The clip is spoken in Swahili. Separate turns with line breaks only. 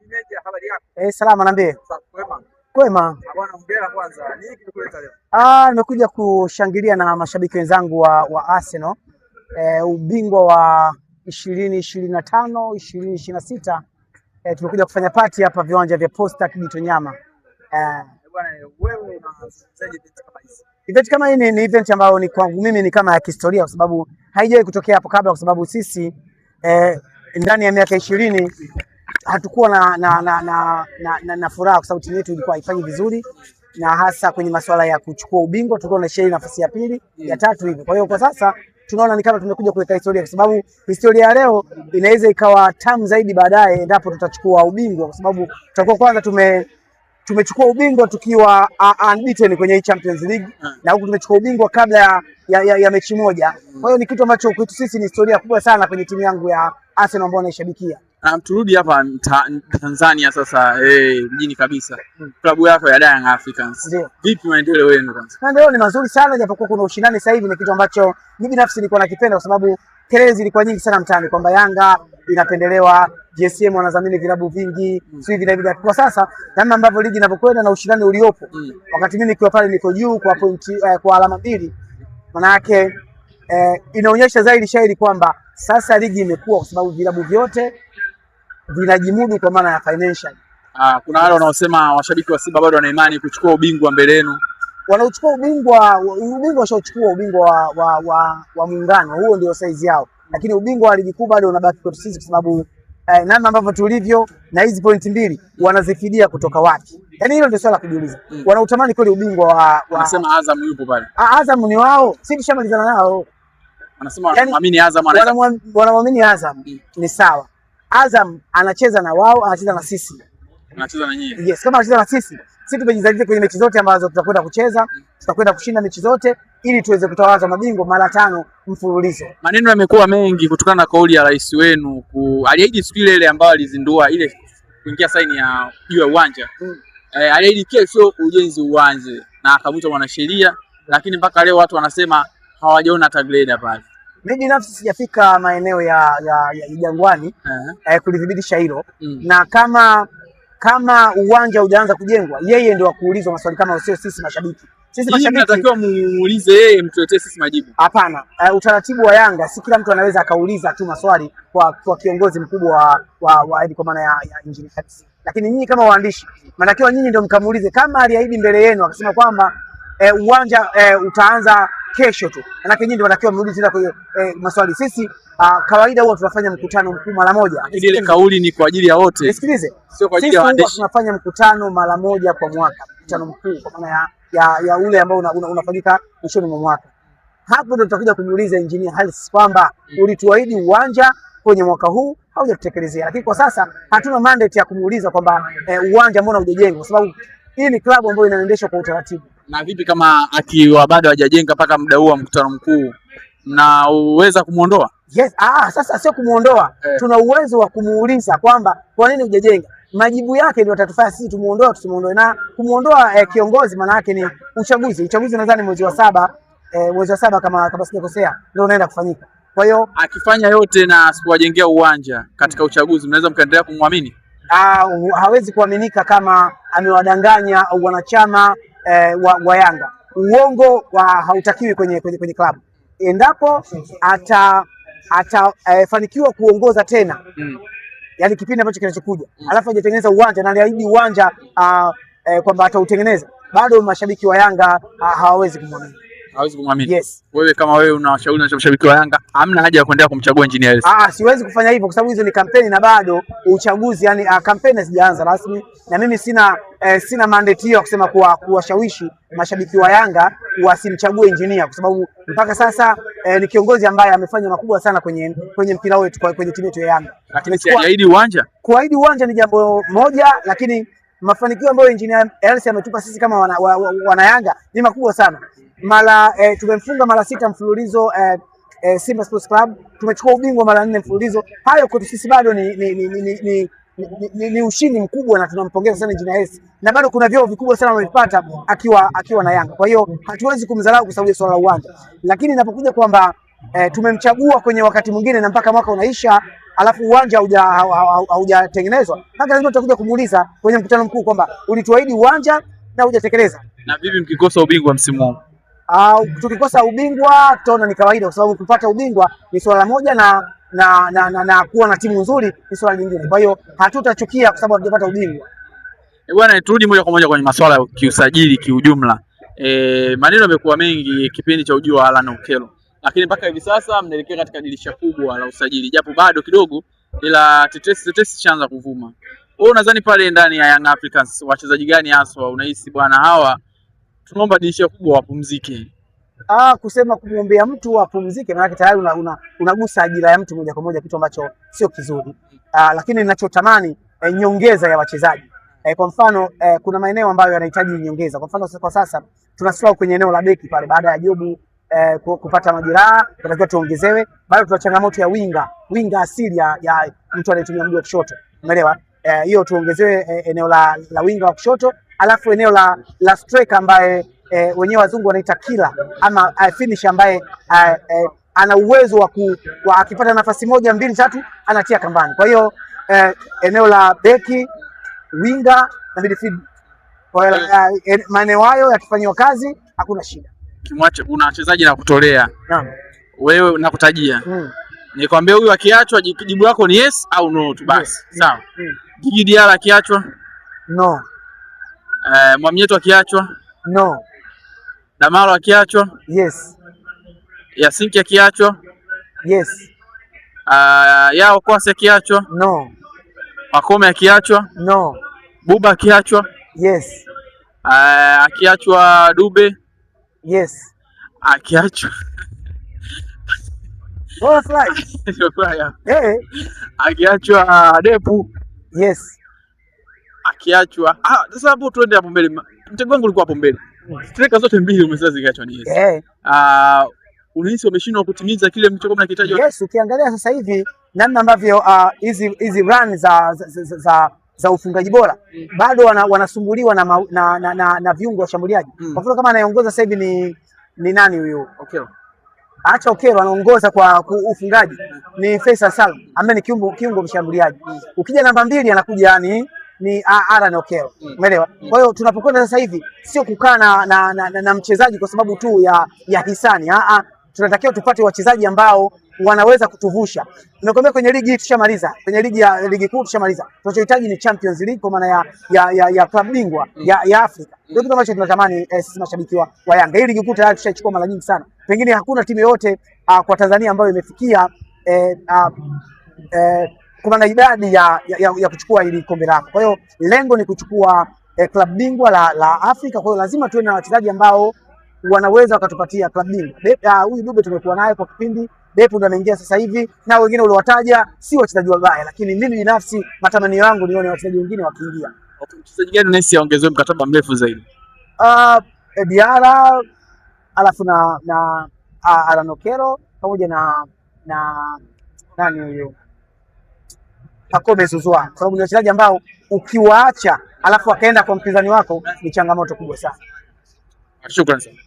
Media, habari yako?
Salama niambie.
Kwema.
Kwema.
Bwana hongera kwanza. Nini kimekuleta leo?
Nimekuja kushangilia na mashabiki wenzangu wa Arsenal. Ubingwa wa 2025, 2026. Tumekuja kufanya party hapa viwanja vya Posta Kijitonyama.
Bwana wewe unaanzaje event kama hizi?
Event kama hii ni event ambayo ni kwangu mimi ni kama ya kihistoria kwa sababu haijawahi kutokea hapo kabla, kwa sababu sisi ndani ya miaka 20 hatukuwa na furaha kwa sababu timu yetu ilikuwa haifanyi vizuri, na hasa kwenye masuala ya kuchukua ubingwa tulikuwa na share nafasi ya pili, ya tatu hivi. Kwa hiyo kwa sasa tunaona ni kama tumekuja kuweka historia, kwa sababu historia ya leo inaweza ikawa tamu zaidi baadaye endapo tutachukua ubingwa, kwa sababu tutakuwa kwanza tumechukua ubingwa tukiwa unbeaten kwenye Champions League, na huku tumechukua ubingwa kabla ya mechi moja. Kwa hiyo ni kitu ambacho kwetu sisi ni historia kubwa sana kwenye timu yangu ya Arsenal ambayo naishabikia.
Turudi hapa Tanzania sasa, mjini kabisa. Klabu yako ya Young Africans. Vipi maendeleo yenu kwanza?
Maendeleo ni mazuri sana, japokuwa kuna ushindani sasa hivi. Ni kitu ambacho mimi binafsi nilikuwa nakipenda kwa sababu kelele zilikuwa nyingi sana mtaani kwamba Yanga inapendelewa, GSM wanadhamini vilabu vingi, sio hivi na hivi. Kwa sasa namna ambavyo ligi inavyokwenda na ushindani uliopo, wakati mimi nikiwa pale niko juu kwa pointi kwa alama 2, maana yake inaonyesha zaidi shairi kwamba sasa ligi imekuwa, kwa sababu vilabu vyote vinajimudu kwa maana ya financial.
Kuna wale wanaosema washabiki wa Simba bado wana imani kuchukua ubingwa mbele yenu.
Wanaochukua ubingwa washachukua ubingwa wa muungano, huo ndio size yao, lakini ubingwa wa ligi kuu bado unabaki kwetu sisi, kwa sababu namna ambavyo tulivyo na hizi pointi 2 wanazifidia kutoka wapi? Yaani hilo ndio swala la kujiuliza. Wanautamani kweli ubingwa
wanasema Azam yupo pale.
Azam ni wao, sisi tushamalizana nao.
Wanasema wanaamini Azam,
wanamwamini Azam. Ni sawa. Azam anacheza na wao, anacheza na sisi.
Anacheza na nyinyi.
Yes, kama anacheza na sisi tumejizatiti kwenye mechi zote ambazo tutakwenda kucheza, tutakwenda kushinda mechi zote ili tuweze kutawaza mabingwa mara 5 mfululizo.
Maneno yamekuwa mengi kutokana na kauli ya rais wenu aliahidi siku ile ambayo alizindua ile kuingia saini ya juu ya uwanja. Aliahidi kesho ujenzi uanze na akamwita mwanasheria, lakini mpaka leo watu wanasema hawajaona hata grade pale.
Mimi binafsi sijafika maeneo ya Jangwani kulithibitisha hilo, na kama uwanja hujaanza kujengwa, yeye ndio akuulizwa maswali kama sio sisi mashabiki. Sisi mashabiki
tunatakiwa muulize yeye, mtuletee sisi majibu.
Hapana, utaratibu wa Yanga si kila mtu anaweza akauliza tu maswali kwa kiongozi mkubwa kwa maana ya Engineer Hersi. Lakini nyinyi kama waandishi, mnatakiwa nyinyi ndio mkamuulize kama aliahidi mbele yenu akasema kwamba uwanja utaanza kesho tu. Maana nyinyi ndio mnatakiwa muulize kwa maswali. Sisi kawaida huwa tunafanya mkutano mkuu mara moja.
Ile kauli ni kwa ajili ya wote.
Nisikilize.
Sio kwa ajili ya waandishi.
Tunafanya mkutano mara moja kwa mwaka, mkutano mkuu kwa maana ya ule ambao unafanyika mwishoni mwa mwaka. Hapo ndio tutakuja kumuuliza Engineer Hersi kwamba ulituahidi uwanja kwenye mwaka huu haujatekelezea. Lakini kwa sasa hatuna mandate ya kumuuliza kwamba uwanja mbona hujajengwa, kwa sababu hii ni klabu ambayo inaendeshwa kwa utaratibu.
Na vipi kama akiwa bado hajajenga mpaka muda huu wa mkutano mkuu, na uweza kumuondoa?
Yes, sasa sio kumuondoa. Tuna uwezo wa kumuuliza kwamba kwa nini hujajenga. Majibu yake ndio atatufanya sisi tumuondoe tusimuondoe. Na kumuondoa kiongozi maana yake ni uchaguzi. Uchaguzi nadhani mwezi wa 7 kama sijakosea ndio unaenda kufanyika. Kwa hiyo
akifanya yote na asipowajengea uwanja katika uchaguzi, mnaweza mkaendelea kumwamini?
Hawezi kuaminika kama amewadanganya wanachama wa Yanga. Uongo hautakiwi kwenye klabu. Endapo atafanikiwa kuongoza tena, yani kipindi ambacho kinachokuja, alafu hajatengeneza uwanja na aliahidi uwanja kwamba atautengeneza, bado mashabiki wa Yanga hawawezi kumwamini.
Hawezi kumwamini.
Yes.
Wewe kama wewe unawashauri na mashabiki wa Yanga, hamna haja ya kuendelea kumchagua Engineer Hersi.
Siwezi kufanya hivyo kwa sababu hizo ni kampeni na bado uchaguzi, yani kampeni hazijaanza rasmi, na mimi sina mandate hiyo kusema kuwashawishi mashabiki wa Yanga wasimchague Engineer, kwa sababu mpaka sasa ni kiongozi ambaye amefanya makubwa sana kwenye mpira wetu, kwenye timu yetu ya Yanga.
Lakini siahidi uwanja.
Kuahidi uwanja ni jambo moja, lakini mafanikio ambayo Engineer Hersi ametupa sisi kama wana Yanga ni makubwa sana. Tumemfunga mara 6 mfululizo Simba Sports Club, tumechukua ubingwa mara 4 mfululizo. Hayo kwetu sisi bado ni ushindi mkubwa, na tunampongeza sana Engineer Hersi, na bado kuna vyeo vikubwa sana amevipata akiwa na Yanga. Kwa hiyo hatuwezi kumdharau kwa sababu ya swala la uwanja, lakini inapokuja kwamba tumemchagua kwenye wakati mwingine na mpaka mwaka unaisha alafu uwanja haujatengenezwa, lazima tutakuja kumuuliza kwenye mkutano mkuu kwamba ulituahidi uwanja na hujatekeleza.
Na vipi mkikosa ubingwa msimu huu?
Tukikosa ubingwa tutaona ni kawaida, kwa sababu kupata ubingwa ni swala moja na kuwa na timu nzuri ni swala lingine. Kwa hiyo hatutachukia kwa sababu hatujapata ubingwa.
Bwana, turudi moja kwa moja kwenye masuala ya kiusajili kiujumla. Maneno yamekuwa mengi kipindi cha ujio wa Alan Okello, lakini mpaka hivi sasa mnaelekea katika dirisha kubwa la usajili, japo bado kidogo, ila tetesi chaanza kuvuma. Wewe unadhani pale ndani ya Young Africans wachezaji gani haswa unahisi bwana hawa tunaomba dirisha kubwa wapumzike?
Kusema kumwombea mtu apumzike maana tayari unagusa ajira ya mtu moja kwa moja, kitu ambacho sio kizuri. Lakini ninachotamani nyongeza ya wachezaji. Kwa mfano kuna maeneo ambayo yanahitaji nyongeza. Kwa mfano kwa sasa tunasahau kwenye eneo la beki pale, baada ya Jobu kupata majeraha tunatakiwa tuongezewe. Bado tuna changamoto ya winga asili ya mtu anayetumia mguu wa kushoto, umeelewa? Hiyo tuongezewe eneo la winga wa kushoto, alafu eneo la striker ambaye wenyewe wazungu wanaita killer ama finish, ambaye ana uwezo wa akipata nafasi moja mbili tatu anatia kambani. Kwa hiyo eneo la beki, winga na midfield, maeneo hayo yakifanywa kazi hakuna shida.
Kimwache kuna wachezaji na kutolea.
Naam.
Wewe nakutajia. Nikwambia huyu akiachwa jibu lako ni yes au no tu basi. Sawa. Djigui Diarra akiachwa?
No.
Mwamnyeto akiachwa?
No.
Damaro akiachwa?
Yes.
Yasinki akiachwa?
Yes.
Yao Kwasi akiachwa?
No.
Makome akiachwa?
No.
Buba akiachwa?
Yes.
Akiachwa Dube?
Yes.
Akiachwa akiachwa Depu?
Yes.
Akiachwa sasa hapo tuende hapo mbele. Mtego wangu ulikuwa hapo mbele. Striker zote mbili umesema zikiachwa ni yes. Unahisi wameshindwa kutimiza kile mlichokuwa mnakitaja?
Yes, ukiangalia sasa hivi namna ambavyo hizi run za ufungaji bora bado wanasumbuliwa na viungo washambuliaji. Kwa mfano kama anayeongoza sasa hivi ni nani huyo? Okello. Acha Okello anaongoza kwa ufungaji ni Faisal Salum ambaye ni kiungo mshambuliaji. Ukija namba 2 anakuja ni Alan Okello. Umeelewa? Kwa hiyo tunapokwenda sasa hivi sio kukaa na mchezaji kwa sababu tu ya hisani. Tunatakiwa tupate wachezaji ambao wanaweza kutuvusha. Nimekwambia kwenye ligi hii tushamaliza. Kwenye ligi kuu tushamaliza. Tunachohitaji ni Champions League, kwa maana ya klabu bingwa ya Afrika. Ndio kitu ambacho tunatamani sisi mashabiki wa Yanga. Hii ligi kuu tayari tushachukua mara nyingi sana. Pengine hakuna timu yoyote kwa Tanzania ambayo imefikia kwa maana idadi ya kuchukua hili kombe lako. Kwa hiyo lengo ni kuchukua klabu bingwa la Afrika. Kwa hiyo lazima tuwe na wachezaji ambao wanaweza wakatupatia klabu bingwa. Huyu Dube tumekuwa naye kwa kipindi, Depu ndo ameingia sasa hivi, na wengine uliowataja si wachezaji wabaya, lakini mimi binafsi matamanio yangu nione wachezaji wengine wakiingia.
Mchezaji gani unahisi aongezewe mkataba mrefu zaidi?
Diarra, alafu na Alan Okello pamoja na nani huyo? Pacome Zouzoua, kwa sababu ni wachezaji ambao ukiwaacha alafu akaenda kwa mpinzani wako ni changamoto kubwa sana.
Shukrani sana.